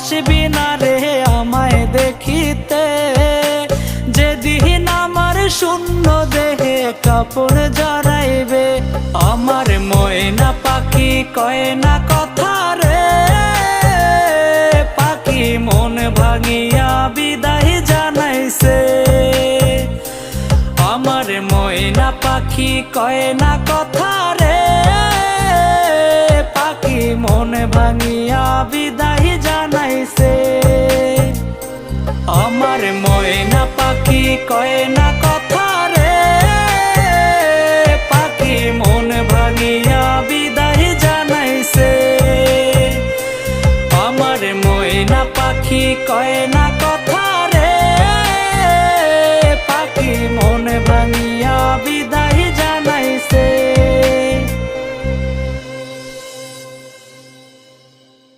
আসবি না রে আমায় দেখিতে, যেদিন আমার শূন্য দেহে কাপড় জড়াইবে। আমার ময়না পাখি কয় না কথা রে, পাখি মন ভাঙিয়া বিদায় জানাইছে। আমার ময়না পাখি কয় না কথা রে, পাখি মন ভাঙিয়া বিদায় জানাইছে। আমার ময়না পাখি কয় না কথা রে, পাখি মন ভাঙিয়া বিদায় জানাইছে। আমার ময়না পাখি কয় না